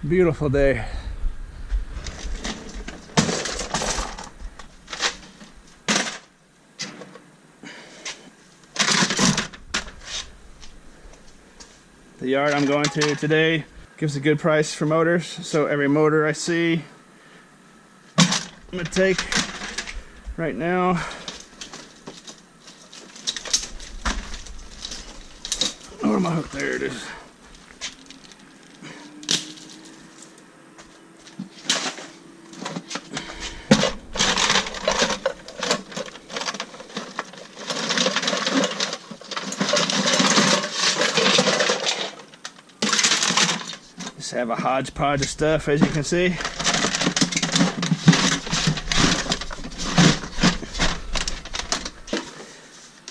Beautiful day. The yard I'm going to today gives a good price for motors, so every motor I see I'm gonna take right now. Where am I hooked? There it is. Just have a hodgepodge of stuff, as you can see.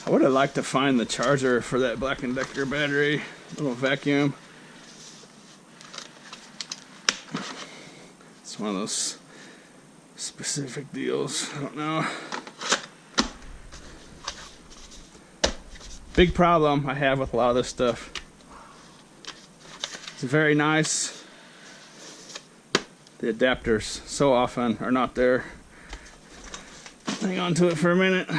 I would have liked to find the charger for that Black & Decker battery, little vacuum. It's one of those specific deals, I don't know. Big problem I have with a lot of this stuff. It's very nice. The adapters so often are not there. Hang on to it for a minute.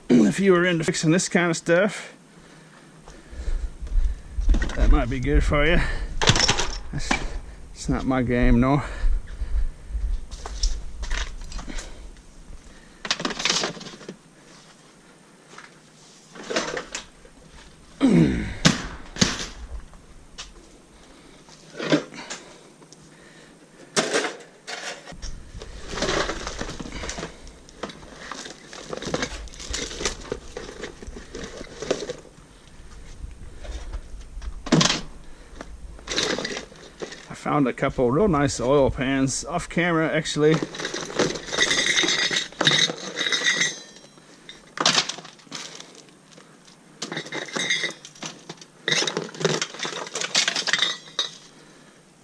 If you were into fixing this kind of stuff, that might be good for you. It's not my game, no. Found a couple real nice oil pans off camera, actually.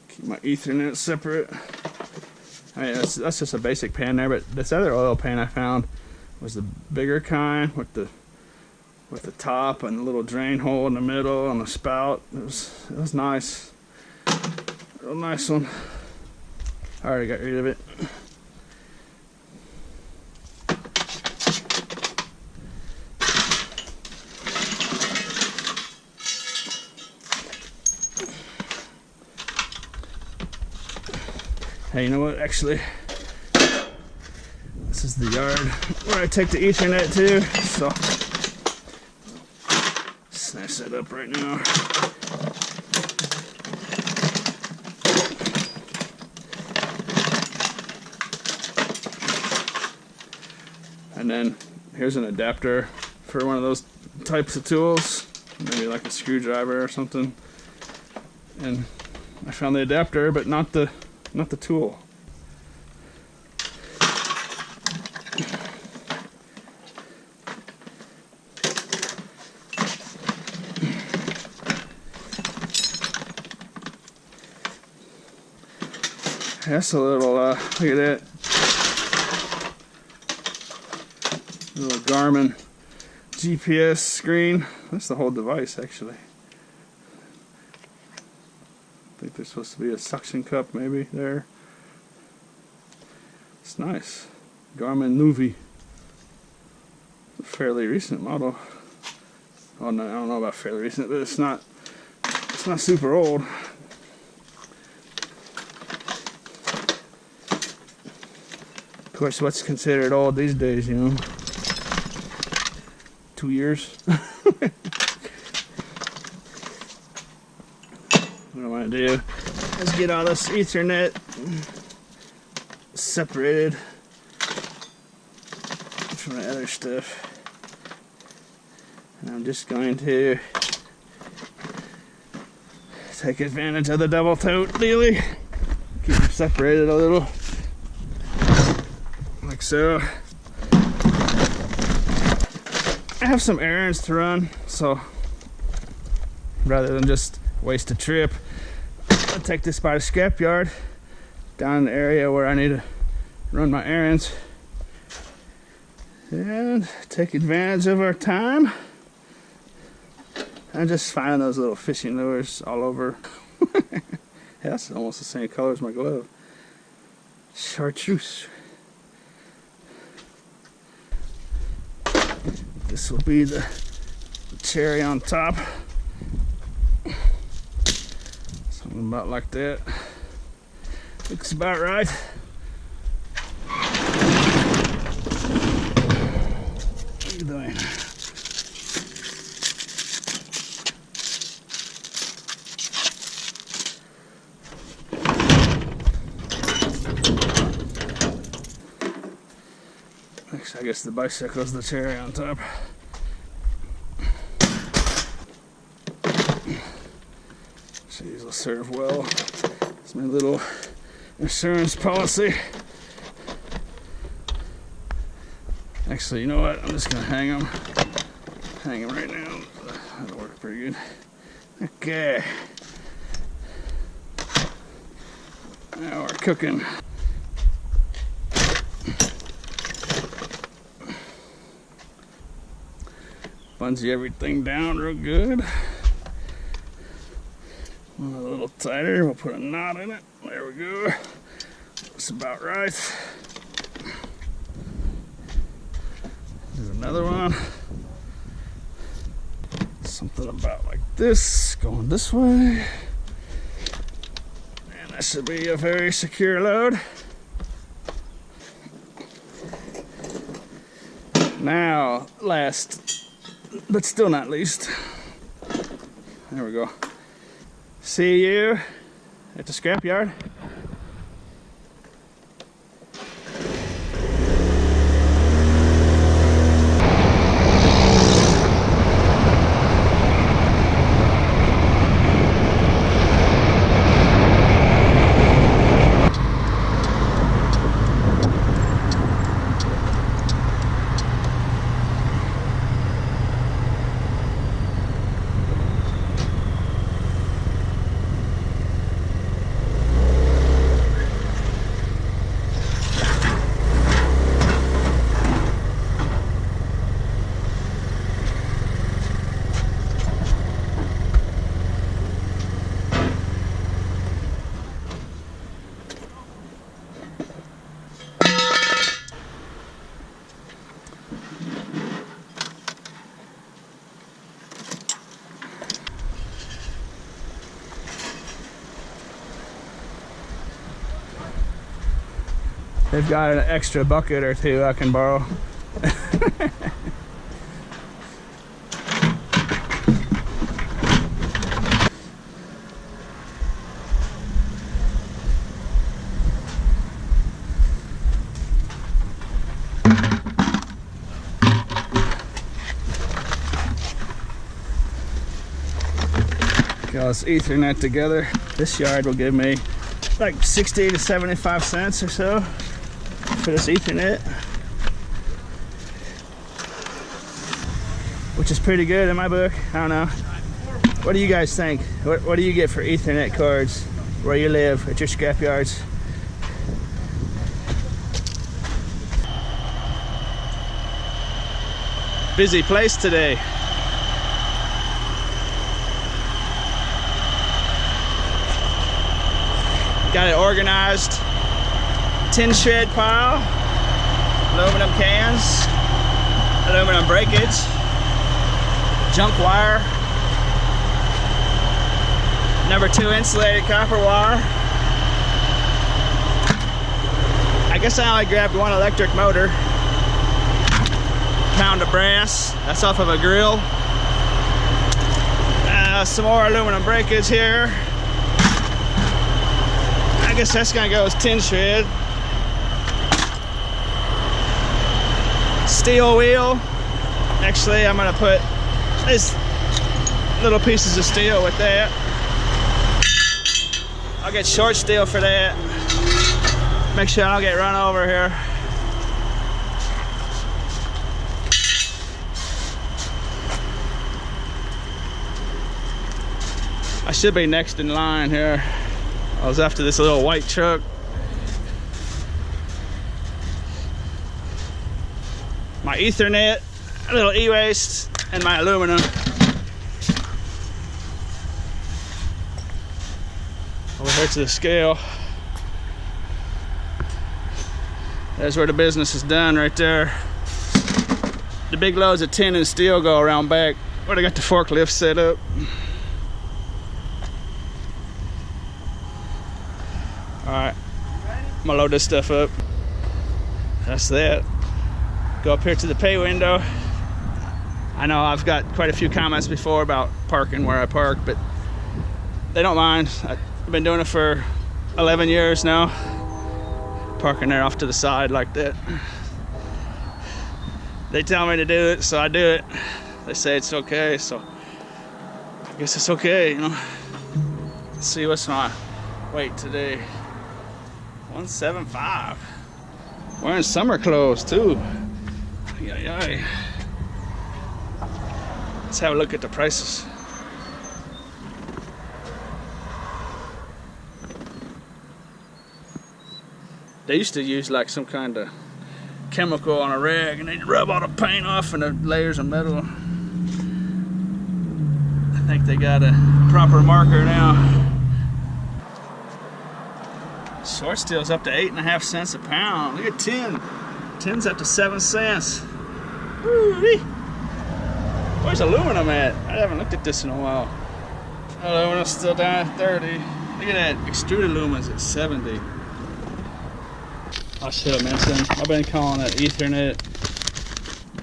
Keep my Ethernet separate. I mean, that's just a basic pan there, but this other oil pan I found was the bigger kind with the top and the little drain hole in the middle and the spout. It was nice. Real nice one. I already got rid of it. Hey, you know what? Actually, this is the yard where I take the Ethernet to, so snatch that up right now. And then here's an adapter for one of those types of tools, maybe like a screwdriver or something. And I found the adapter, but not the tool. That's a little look at that. Little Garmin GPS screen. That's the whole device, actually. I think there's supposed to be a suction cup maybe there. It's nice. Garmin Nuvi. A fairly recent model. Oh no, I don't know about fairly recent, but it's not super old. Of course, what's considered old these days, you know? 2 years. What I want to do is get all this Ethernet separated from the other stuff. And I'm just going to take advantage of the double tote dealy. Keep them separated a little. Like so. I have some errands to run, so rather than just waste a trip, I'll take this by the scrap yard down in the area where I need to run my errands and take advantage of our time. I'm just finding those little fishing lures all over. Yeah, that's almost the same color as my glove. Chartreuse. This will be the cherry on top. Something about like that. Looks about right. What are you doing? I guess the bicycle's the cherry on top. So these will serve well. It's my little insurance policy. Actually, you know what? I'm just gonna hang them. Hang them right now. That'll work pretty good. Okay. Now we're cooking. Bungee everything down real good. A little tighter, we'll put a knot in it. There we go. That's about right. There's another one. Something about like this, going this way. And that should be a very secure load. Now, last but still not least, there we go. See you at the scrapyard. They've got an extra bucket or two I can borrow. Okay, let's Ethernet together. This yard will give me like 60 to 75 cents or so for this Ethernet, which is pretty good in my book. I don't know. What do you guys think? What do you get for Ethernet cards where you live at your scrap yards? Busy place today. Got it organized. Tin shred pile, aluminum cans, aluminum breakage, junk wire, number 2 insulated copper wire. I guess I only grabbed one electric motor, pound of brass, that's off of a grill. Some more aluminum breakage here. I guess that's gonna go as tin shred. Steel wheel. Actually, I'm gonna put these little pieces of steel with that. I'll get short steel for that. Make sure I don't get run over here. I should be next in line here. I was after this little white truck. My Ethernet, a little e-waste, and my aluminum. Over here to the scale. That's where the business is done right there. The big loads of tin and steel go around back where they got the forklift set up. Alright, I'm gonna load this stuff up. That's that. Go up here to the pay window. I know I've got quite a few comments before about parking where I park, but they don't mind. I've been doing it for 11 years now. Parking there off to the side like that. They tell me to do it, so I do it. They say it's okay, so I guess it's okay, you know. Let's see, what's my weight today? 175. Wearing summer clothes too. Yay. Let's have a look at the prices. They used to use like some kind of chemical on a rag and they'd rub all the paint off and the layers of metal. I think they got a proper marker now. Short steel's up to 8.5 cents a pound. Look at tin. Tin's up to 7 cents. Woo-wee. Where's aluminum at? I haven't looked at this in a while. Aluminum's still down at 30. Look at that. Extruded aluminum's at 70. I should have mentioned, I've been calling it Ethernet.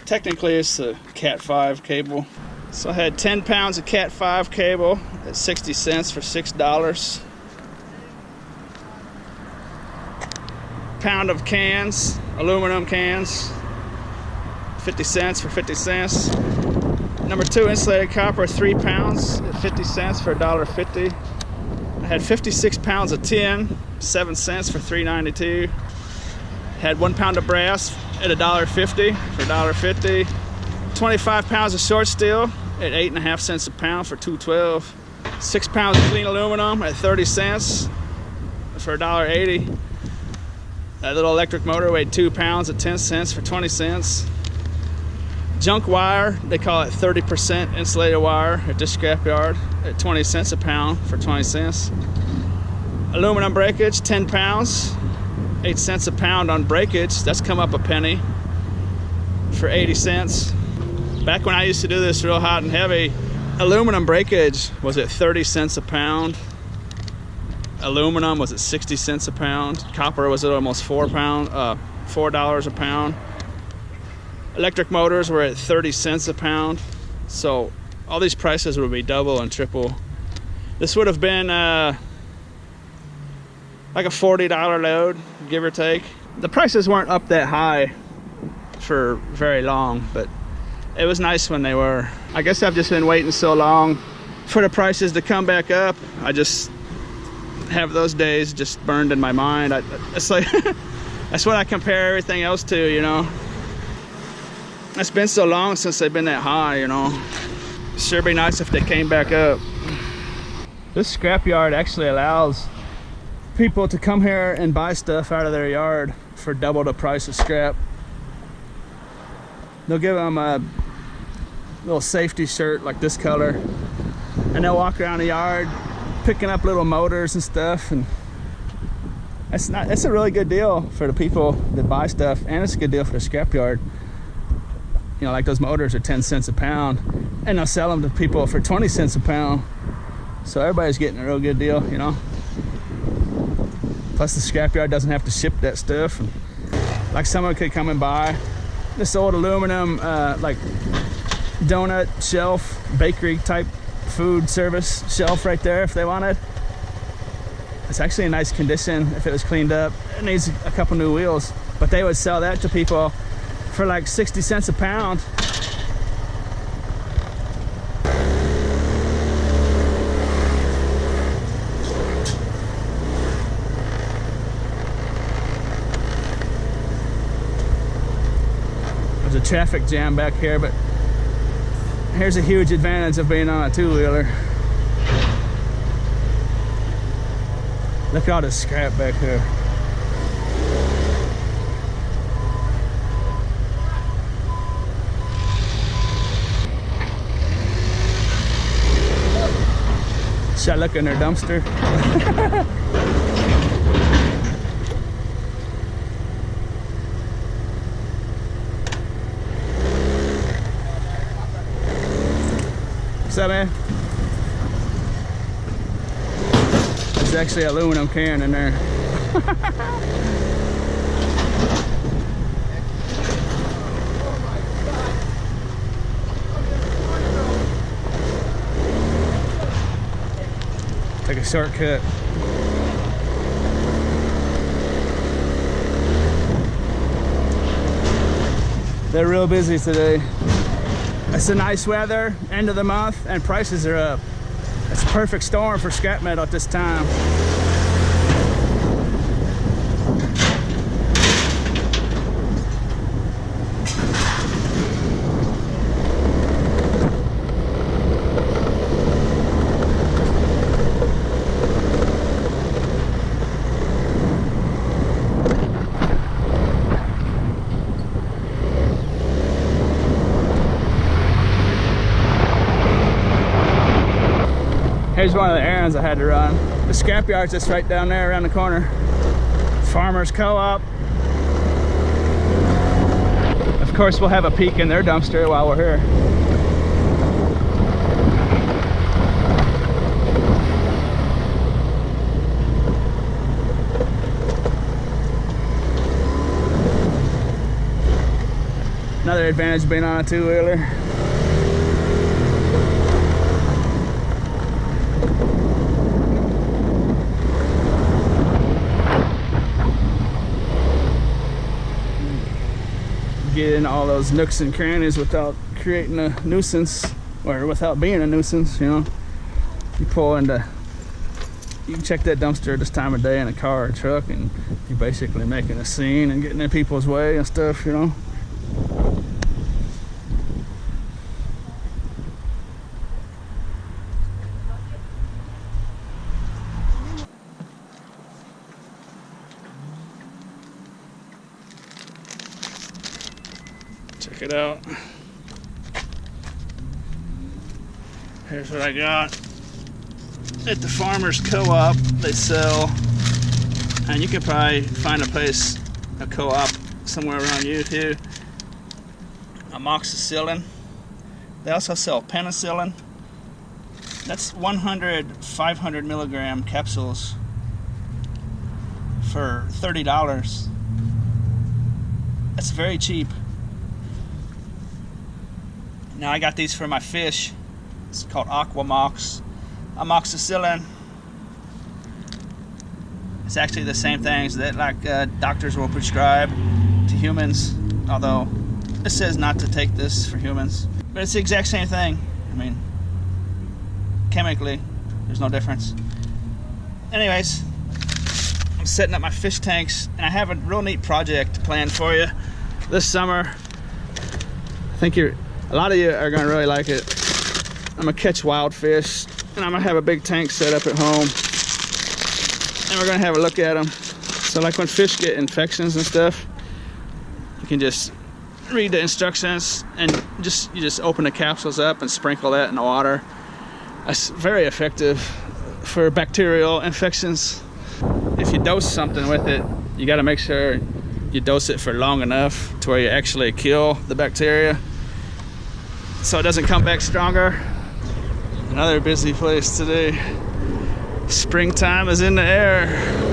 Technically it's a Cat 5 cable. So I had 10 pounds of Cat 5 cable at 60 cents for $6. Pound of cans, aluminum cans, 50 cents for 50 cents. Number 2 insulated copper, 3 pounds at 50 cents for $1.50. I had 56 pounds of tin, 7 cents for $3.92. Had 1 pound of brass at $1.50 for $1.50. 25 pounds of short steel at 8.5 cents a pound for $2.12. 6 pounds of clean aluminum at 30 cents for $1.80. That little electric motor weighed 2 pounds at 10 cents for 20 cents. Junk wire, they call it 30% insulated wire at this scrapyard at 20 cents a pound for 20 cents. Aluminum breakage, 10 pounds, 8 cents a pound on breakage. That's come up a penny for 80 cents. Back when I used to do this real hot and heavy, aluminum breakage was at 30 cents a pound. Aluminum was at 60 cents a pound. Copper was at almost $4 a pound. Electric motors were at 30 cents a pound. So all these prices would be double and triple. This would have been like a $40 load, give or take. The prices weren't up that high for very long, but it was nice when they were. I guess I've just been waiting so long for the prices to come back up. I just have those days just burned in my mind. It's like that's what I compare everything else to, you know. It's been so long since they've been that high, you know. Sure be nice if they came back up. This scrapyard actually allows people to come here and buy stuff out of their yard for double the price of scrap. They'll give them a little safety shirt like this color, and they'll walk around the yard picking up little motors and stuff, and it's a really good deal for the people that buy stuff, and it's a good deal for the scrapyard. You know, like those motors are 10 cents a pound, and they'll sell them to people for 20 cents a pound. So everybody's getting a real good deal, you know. Plus the scrapyard doesn't have to ship that stuff. And like someone could come and buy this old aluminum like donut shelf, bakery type food service shelf right there if they wanted. It's actually in nice condition if it was cleaned up. It needs a couple new wheels, but they would sell that to people for like 60 cents a pound. There's a traffic jam back here, but here's a huge advantage of being on a two-wheeler. Look at all this scrap back here. Should I look in their dumpster? What's up, man? There's actually an aluminum can in there. Take a shortcut. They're real busy today. It's a nice weather, end of the month, and prices are up. It's a perfect storm for scrap metal at this time. Here's one of the errands I had to run. The scrap yard's just right down there around the corner. Farmers Co-op. Of course, we'll have a peek in their dumpster while we're here. Another advantage of being on a two-wheeler. Get in all those nooks and crannies without creating a nuisance, or without being a nuisance, you know. You pull into, you can check that dumpster this time of day in a car or truck, and you're basically making a scene and getting in people's way and stuff, you know. Check it out. Here's what I got at the Farmers Co-op. They sell, and you could probably find a place, a co-op somewhere around you too, amoxicillin. They also sell penicillin. That's 500 milligram capsules for $30. That's very cheap. Now I got these for my fish. It's called Aquamox. Amoxicillin. It's actually the same things that doctors will prescribe to humans, although it says not to take this for humans. But it's the exact same thing. I mean, chemically, there's no difference. Anyways, I'm setting up my fish tanks, and I have a real neat project planned for you this summer. I think a lot of you are gonna really like it. I'm gonna catch wild fish, and I'm gonna have a big tank set up at home, and we're gonna have a look at them. So like when fish get infections and stuff, you can just read the instructions and you just open the capsules up and sprinkle that in the water. That's very effective for bacterial infections. If you dose something with it, you got to make sure you dose it for long enough to where you actually kill the bacteria, so it doesn't come back stronger. Another busy place today. Springtime is in the air.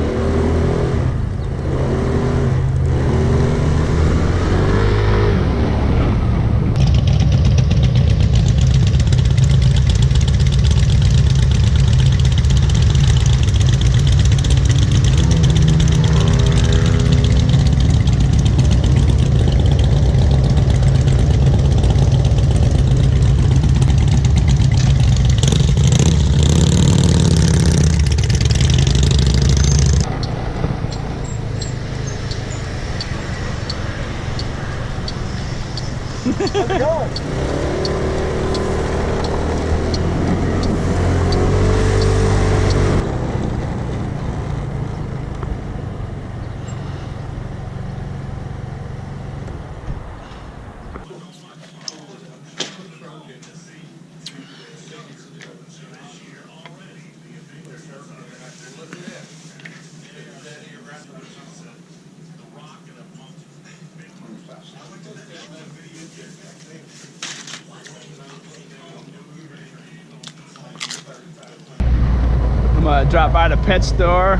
gonna drop by the pet store,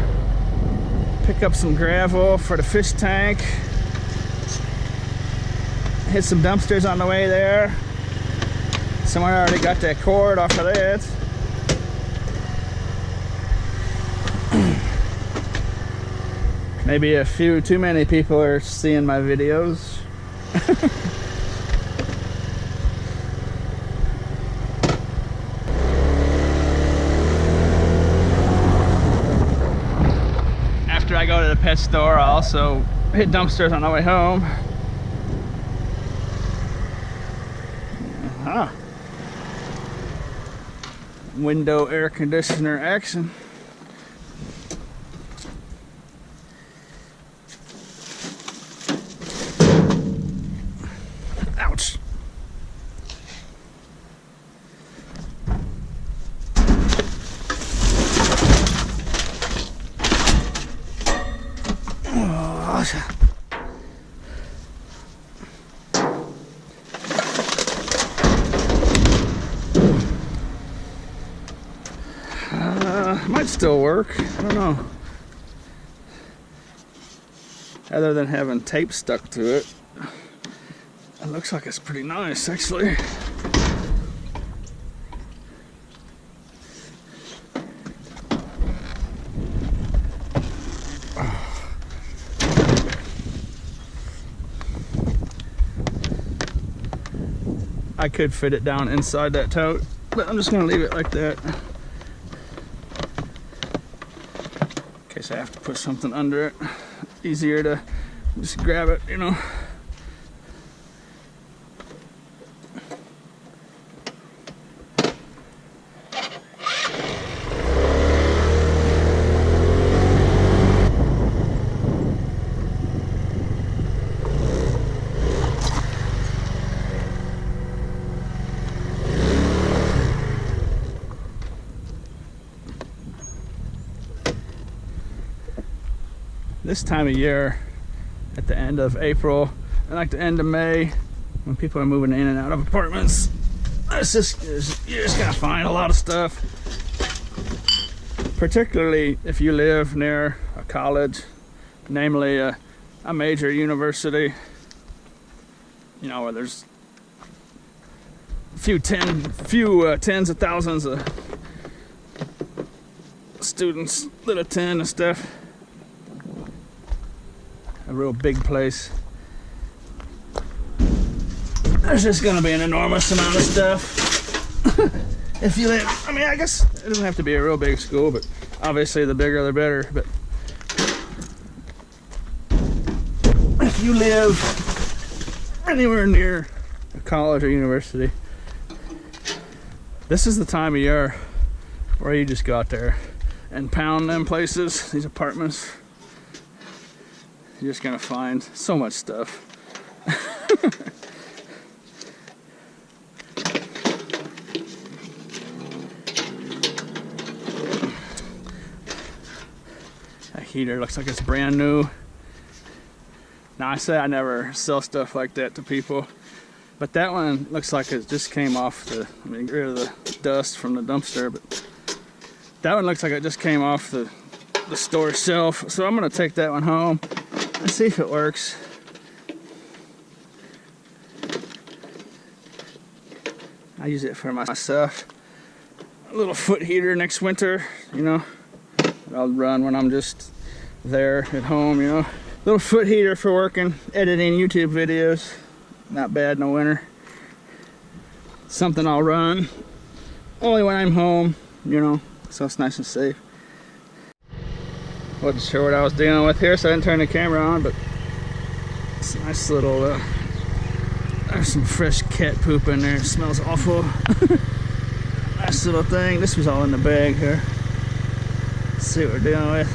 pick up some gravel for the fish tank, hit some dumpsters on the way there. Someone already got that cord off of that. Maybe a few too many people are seeing my videos. After I go to the pet store, I also hit dumpsters on the way home. Window air conditioner action. Ouch. Oh. Might still work. I don't know. Other than having tape stuck to it, it looks like it's pretty nice, actually. I could fit it down inside that tote, but I'm just gonna leave it like that. In case I have to put something under it. Easier to just grab it, you know. This time of year, at the end of April and like the end of May, when people are moving in and out of apartments, you're just gonna find a lot of stuff. Particularly if you live near a college, namely a major university, you know, where there's few tens of thousands of students that attend and stuff. A real big place. There's just gonna be an enormous amount of stuff. If you live, I mean, I guess it doesn't have to be a real big school, but obviously the bigger the better. But if you live anywhere near a college or university, this is the time of year where you just go out there and pound them places, these apartments. You're just gonna find so much stuff. That heater looks like it's brand new. Now I say I never sell stuff like that to people, but that one looks like it just came off the, I mean, get rid of the dust from the dumpster, but that one looks like it just came off the store shelf. So I'm gonna take that one home. Let's see if it works. I use it for my stuff. A little foot heater next winter, you know. I'll run when I'm just there at home, you know. Little foot heater for working, editing YouTube videos. Not bad in the winter. Something I'll run only when I'm home, you know, so it's nice and safe. Wasn't sure what I was dealing with here, so I didn't turn the camera on, but it's a nice little, there's some fresh cat poop in there. It smells awful. Nice little thing. This was all in the bag here. Let's see what we're dealing with.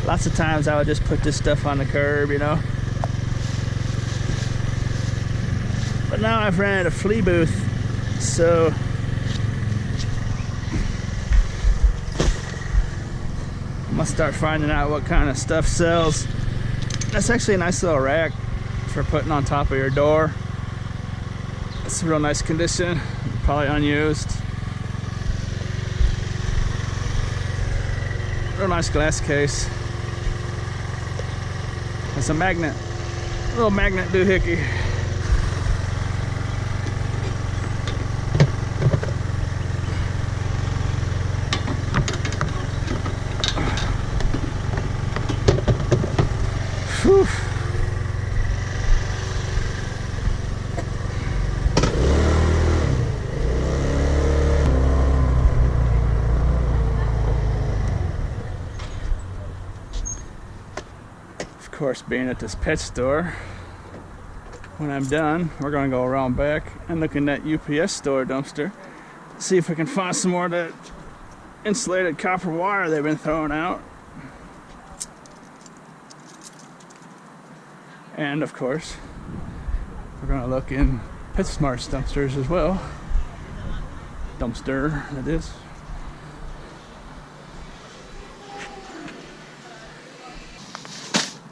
Lots of times I would just put this stuff on the curb, you know. But now I've rented a flea booth, so I'm gonna start finding out what kind of stuff sells. That's actually a nice little rack for putting on top of your door. It's a real nice condition, probably unused. Real nice glass case. It's a magnet, little magnet doohickey. Whew. Of course, being at this pet store, when I'm done, we're going to go around back and look in that UPS store dumpster, see if we can find some more of that insulated copper wire they've been throwing out. And of course, we're going to look in PetSmart's dumpsters as well. Dumpster, that is.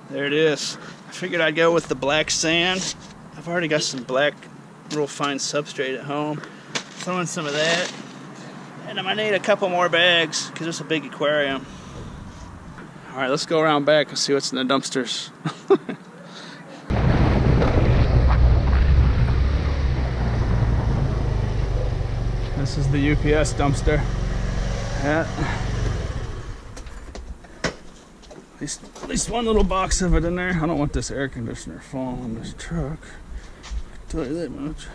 There it is. I figured I'd go with the black sand. I've already got some black, real fine substrate at home. Throw in some of that. And I might need a couple more bags because it's a big aquarium. Alright, let's go around back and see what's in the dumpsters. This is the UPS dumpster. Yeah. At least one little box of it in there. I don't want this air conditioner falling on this truck. I can tell you that much.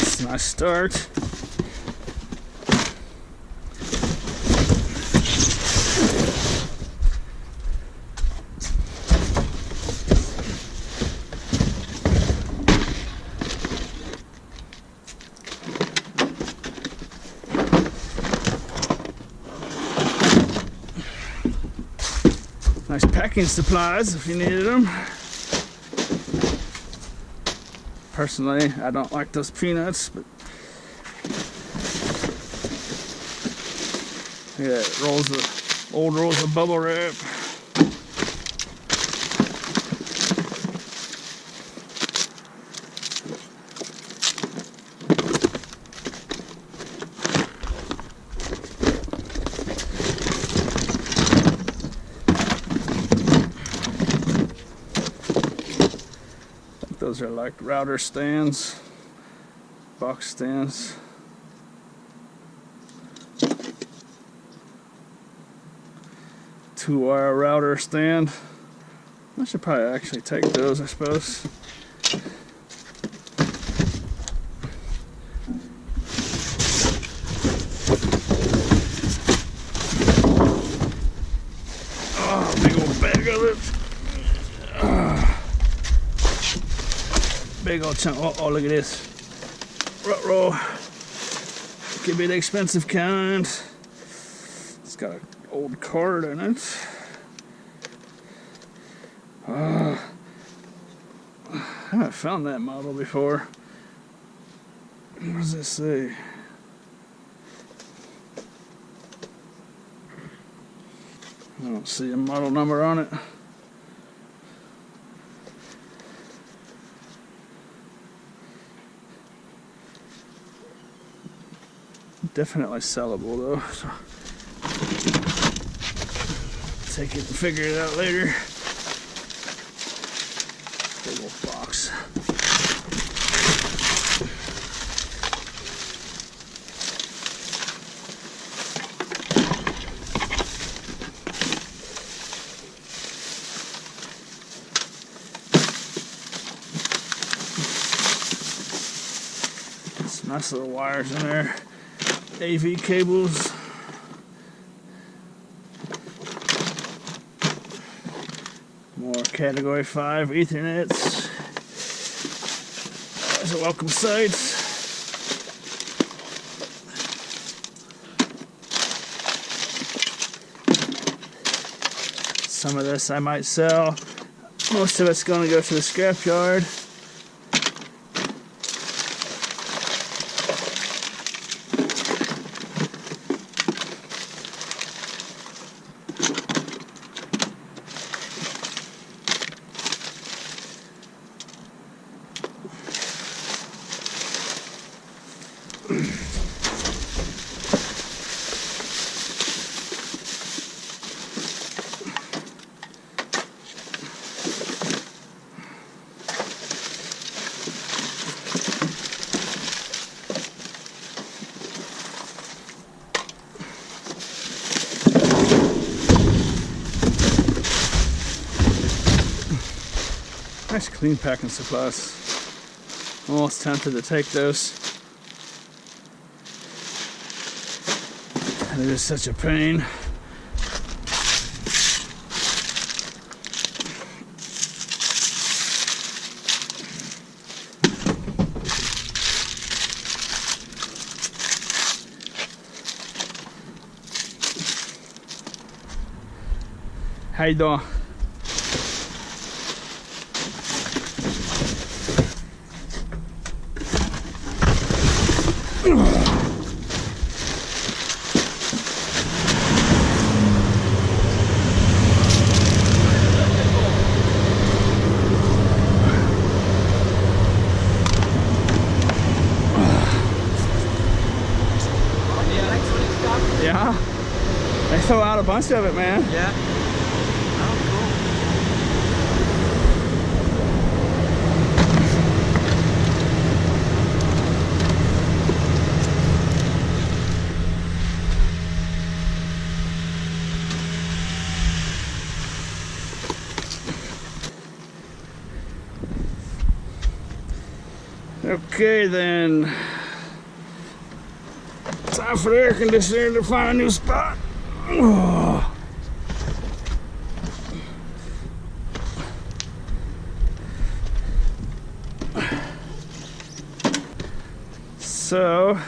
It's a nice start. Nice packing supplies if you needed them. Personally, I don't like those peanuts, but look at that, old rolls of bubble wrap. Those are like router stands, box stands. Two-wire router stand. I should probably actually take those, I suppose. Oh, big old bag of it. Big old chunk. Oh, look at this. Ruh-roh. Could be the expensive kind. It's got an old card in it. I haven't found that model before. What does it say? I don't see a model number on it. Definitely sellable though, so take it and figure it out later. Big old box. Some nice little wires in there. AV cables. More category 5 Ethernets. There's a welcome sight. Some of this I might sell. Most of it's going to go to the scrap yard. Nice clean packing supplies. Almost tempted to take those. It is such a pain. How you doing? Yeah, they throw out a bunch of it, man. Yeah. Okay then, time for the air conditioner to find a new spot. Oh. So,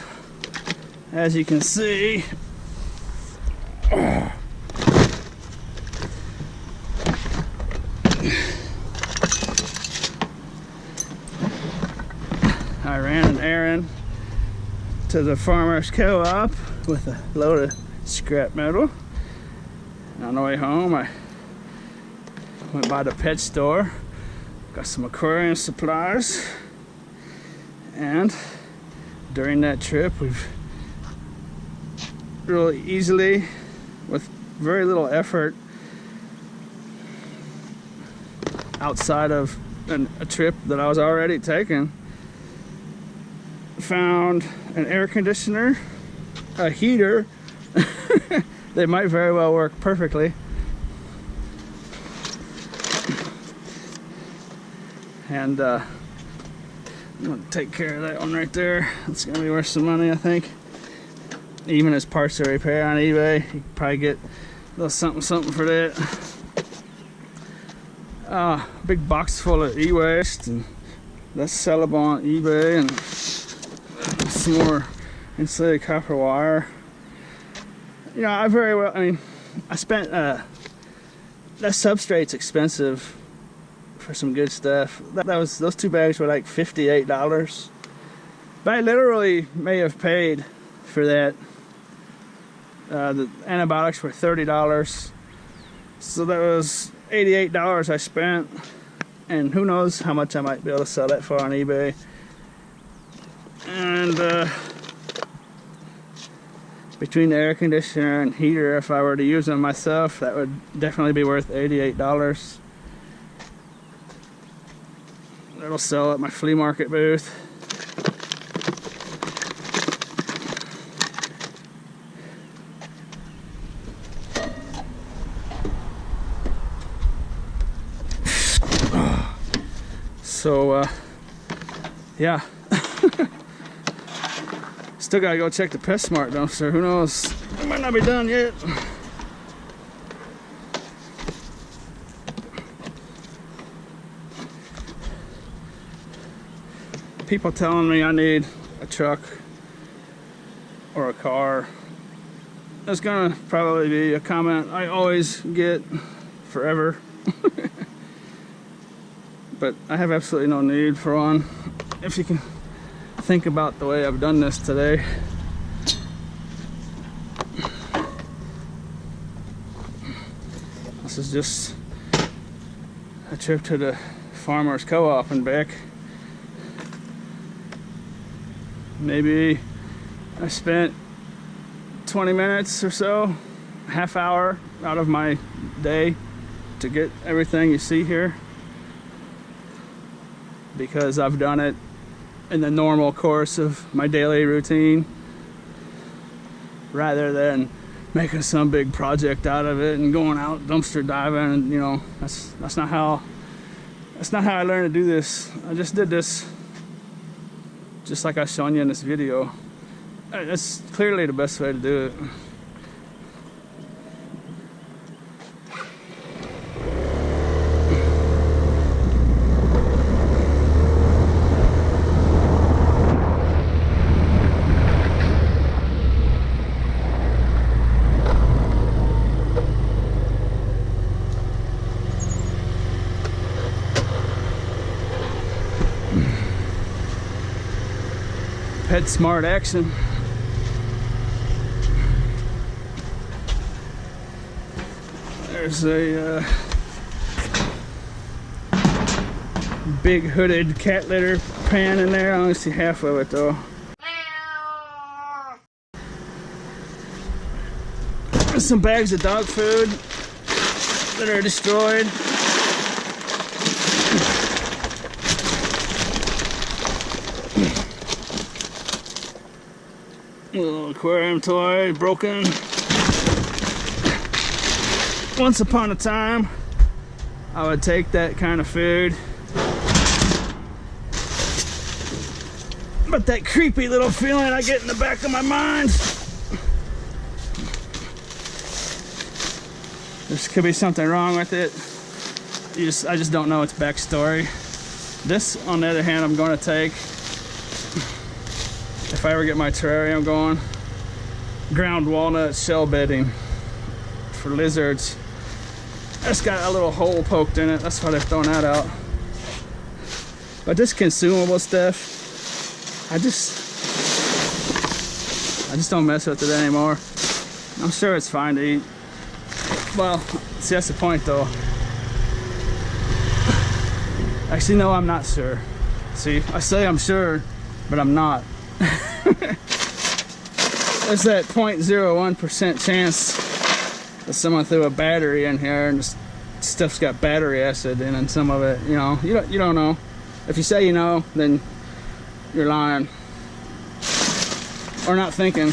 as you can see, I ran an errand to the farmer's co-op with a load of scrap metal. And on the way home, I went by the pet store, got some aquarium supplies, and during that trip, we've really easily, with very little effort, outside of a trip that I was already taking, found an air conditioner, a heater. They might very well work perfectly, and I'm gonna take care of that one right there. It's gonna be worth some money, I think. Even as parts of repair on eBay, you can probably get a little something for that. Big box full of e-waste, and that's sellable on eBay, and some more insulated copper wire. You know, I spent that substrate's expensive for some good stuff. Those two bags were like $58, but I literally may have paid for that. The antibiotics were $30, so that was $88 I spent, and who knows how much I might be able to sell that for on eBay. And between the air conditioner and heater, if I were to use them myself, that would definitely be worth $88. It'll sell at my flea market booth. So, yeah. Still gotta go check the PetSmart dumpster. Who knows? It might not be done yet. People telling me I need a truck or a car. That's gonna probably be a comment I always get forever. But I have absolutely no need for one. If you can think about the way I've done this today. This is just a trip to the farmer's co-op and back. Maybe I spent 20 minutes or so, half hour out of my day to get everything you see here, because I've done it in the normal course of my daily routine, rather than making some big project out of it and going out dumpster diving. And you know, that's not how That's not how I learned to do this. I just did this just like I was showing you in this video. That's clearly the best way to do it. Pet smart action. There's a big hooded cat litter pan in there. I only see half of it though. There's some bags of dog food that are destroyed. A little aquarium toy, broken. Once upon a time, I would take that kind of food, but that creepy little feeling I get in the back of my mind. There could be something wrong with it. I just don't know its backstory. This, on the other hand, I'm going to take. If I ever get my terrarium going, ground walnut shell bedding for lizards. It's got a little hole poked in it. That's why they're throwing that out. But this consumable stuff, I just don't mess with it anymore. I'm sure it's fine to eat. Well, see, that's the point though. Actually, no, I'm not sure. See, I say I'm sure, but I'm not. There's that 0.01% chance that someone threw a battery in here and this stuff's got battery acid in, and some of it, you know, you don't know. If you say you know, then you're lying or not thinking.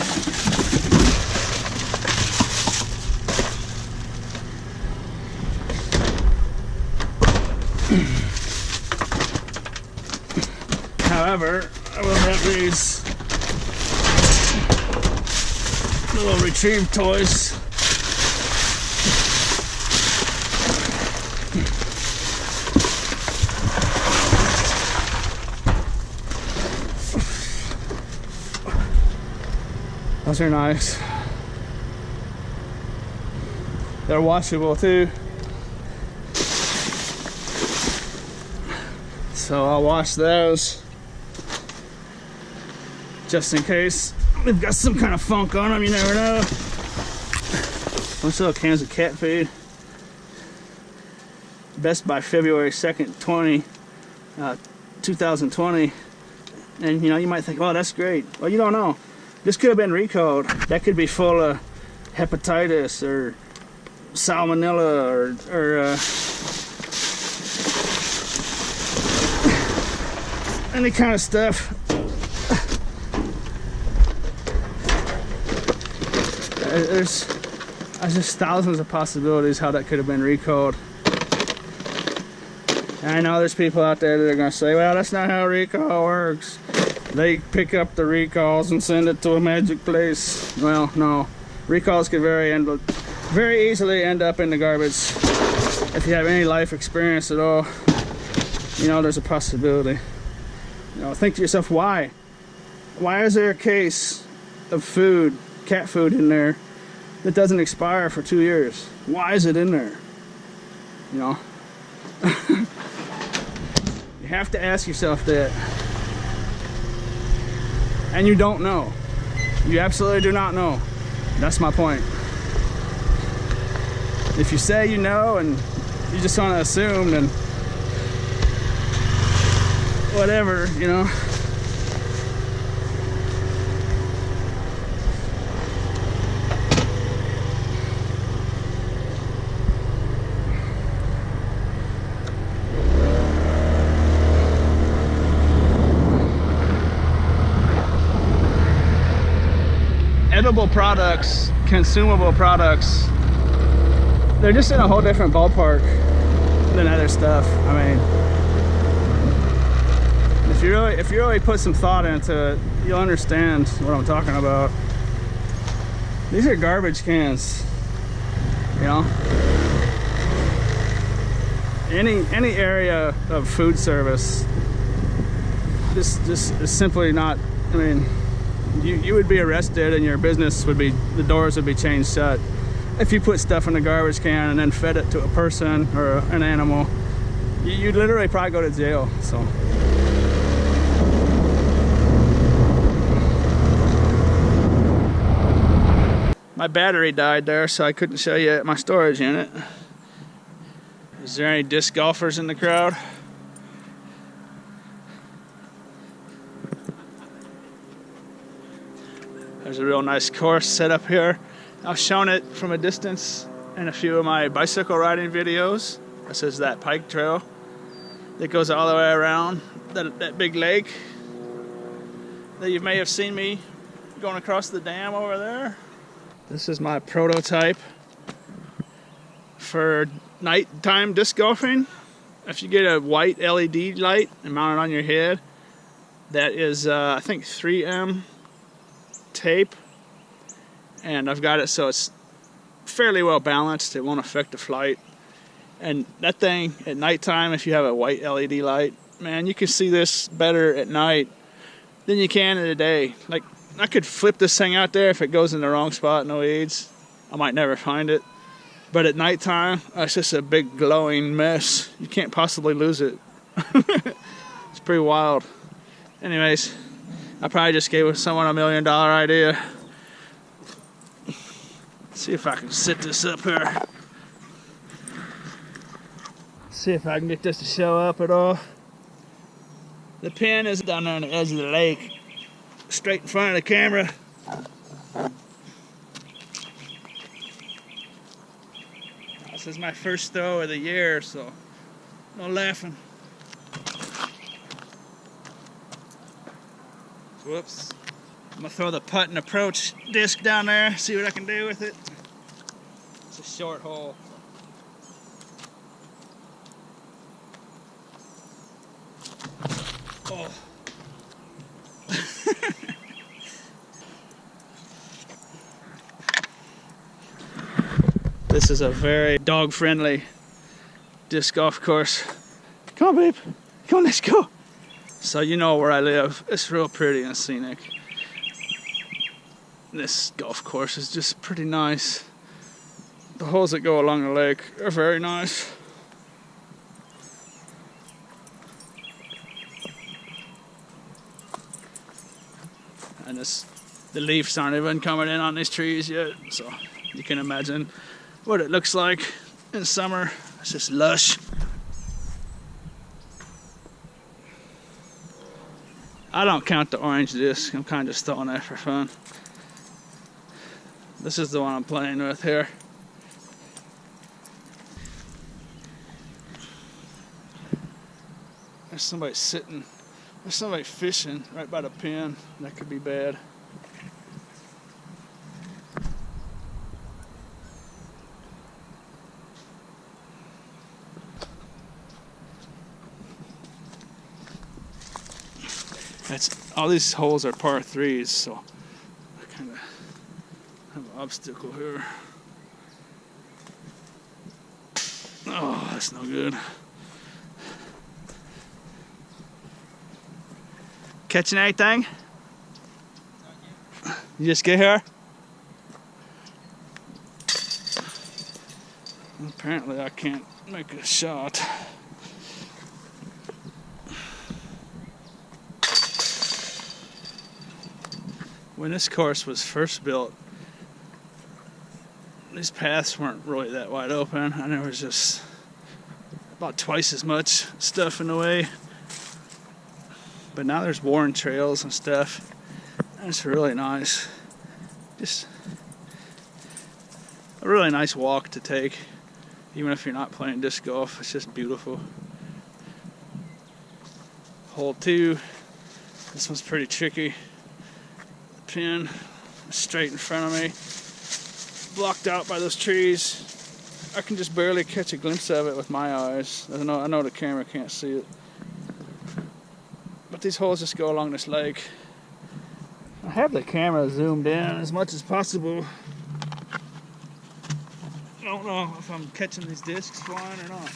However, I will have these little retrieve toys. Those are nice. They're washable too. So I'll wash those just in case they've got some kind of funk on them. You never know. Bunch of little cans of cat food. Best by February 2nd, 2020. And you know, you might think, oh, that's great. Well, you don't know. This could have been recalled. That could be full of hepatitis or salmonella or any kind of stuff. There's just thousands of possibilities how that could have been recalled. And I know there's people out there that are going to say, well, that's not how recall works. They pick up the recalls and send it to a magic place. Well, no. Recalls could very easily end up in the garbage. If you have any life experience at all, you know, there's a possibility. You know, think to yourself, why? Why is there a case of food, cat food in there that doesn't expire for 2 years? Why is it in there? You know? You have to ask yourself that. And you don't know. You absolutely do not know. That's my point. If you say you know and you just want to assume, then whatever, you know. Edible products, consumable products, they're just in a whole different ballpark than other stuff. I mean, really put some thought into it, you'll understand what I'm talking about. These are garbage cans, you know. Any area of food service, this is simply not. I mean, you would be arrested and your business would be, the doors would be chained shut if you put stuff in a garbage can and then fed it to a person or an animal. You'd literally probably go to jail. So. My battery died there, so I couldn't show you my storage unit. Is there any disc golfers in the crowd? There's a real nice course set up here. I've shown it from a distance in a few of my bicycle riding videos. This is that pike trail that goes all the way around that big lake that you may have seen me going across the dam over there. This is my prototype for nighttime disc golfing. If you get a white LED light and mount it on your head, that is I think 3M tape, and I've got it so it's fairly well balanced. It won't affect the flight. And that thing at nighttime, if you have a white LED light, man, you can see this better at night than you can in the day. Like, I could flip this thing out there if it goes in the wrong spot in the weeds. I might never find it. But at nighttime, it's just a big glowing mess. You can't possibly lose it. It's pretty wild. Anyways, I probably just gave someone $1 million idea. Let's see if I can set this up here. See if I can get this to show up at all. The pin is down there on the edge of the lake, straight in front of the camera. This is my first throw of the year, so no laughing. Whoops. I'm gonna throw the putt and approach disc down there, see what I can do with it. It's a short hole. Oh. This is a very dog-friendly disc golf course. Come on, babe. Come on, let's go. So you know where I live. It's real pretty and scenic. This golf course is just pretty nice. The holes that go along the lake are very nice. And the leaves aren't even coming in on these trees yet, so you can imagine what it looks like in summer. It's just lush. I don't count the orange disc. I'm kind of just throwing that for fun. This is the one I'm playing with here. There's somebody sitting. There's somebody fishing right by the pin. That could be bad. All these holes are par 3s, so I kind of have an obstacle here. Oh, that's no good. Catching anything? You just get here? Apparently I can't make a shot. When this course was first built, these paths weren't really that wide open, and there was just about twice as much stuff in the way. But now there's worn trails and stuff, and it's really nice. Just a really nice walk to take, even if you're not playing disc golf. It's just beautiful. Hole 2, this one's pretty tricky. The pin is straight in front of me, blocked out by those trees. I can just barely catch a glimpse of it with my eyes. I know the camera can't see it. But these holes just go along this lake. I have the camera zoomed in as much as possible. I don't know if I'm catching these discs flying or not.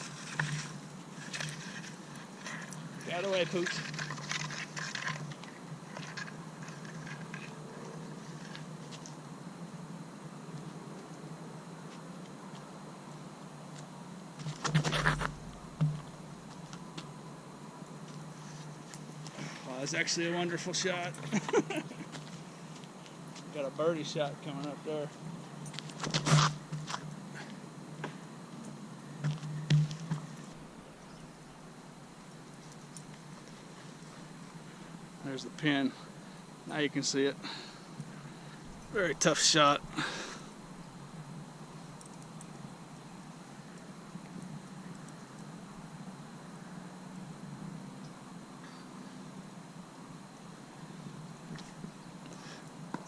Get out of the way, Pooch. Well, that's actually a wonderful shot. Got a birdie shot coming up there. There's the pin. Now you can see it. Very tough shot.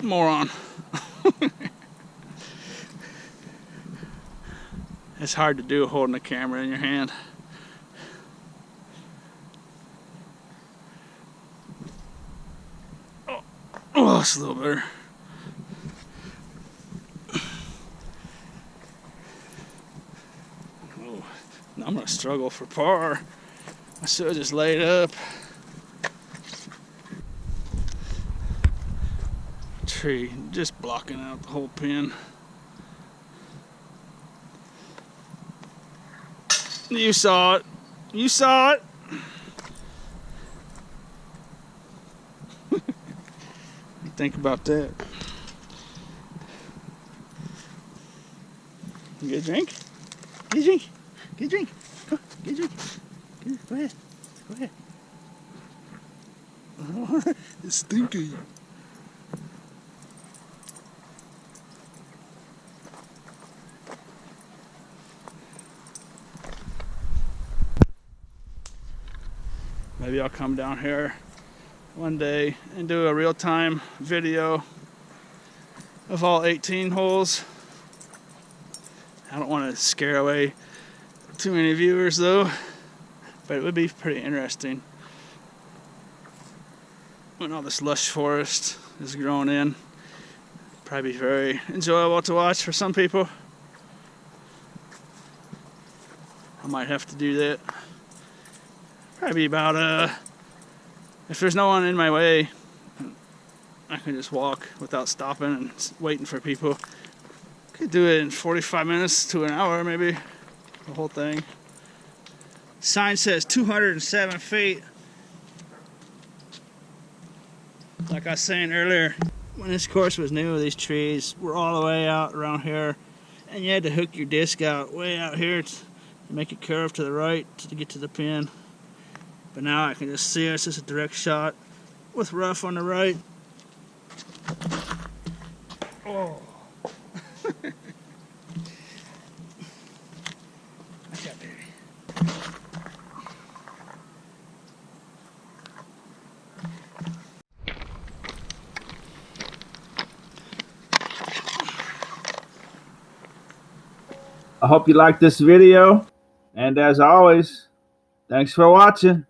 Moron. It's hard to do holding a camera in your hand. Oh, it's a little better. Oh, now I'm gonna struggle for par. I should have just laid up. Tree just blocking out the whole pin. You saw it. You saw it. Think about that. You get a drink? Get a drink. Get a drink. Go, get a drink. Go ahead. Go ahead. Oh, it's stinky. Maybe I'll come down here one day and do a real-time video of all 18 holes. I don't want to scare away too many viewers though, but it would be pretty interesting when all this lush forest is grown in. Probably very enjoyable to watch for some people. I might have to do that. Probably about if there's no one in my way, I can just walk without stopping and waiting for people. Could do it in 45 minutes to an hour, maybe, the whole thing. Sign says 207 feet. Like I was saying earlier, when this course was new, these trees were all the way out around here, and you had to hook your disc out way out here to make it curve to the right to get to the pin. But now I can just see it's just a direct shot with rough on the right. Oh. Okay, baby. I hope you liked this video, and as always, thanks for watching.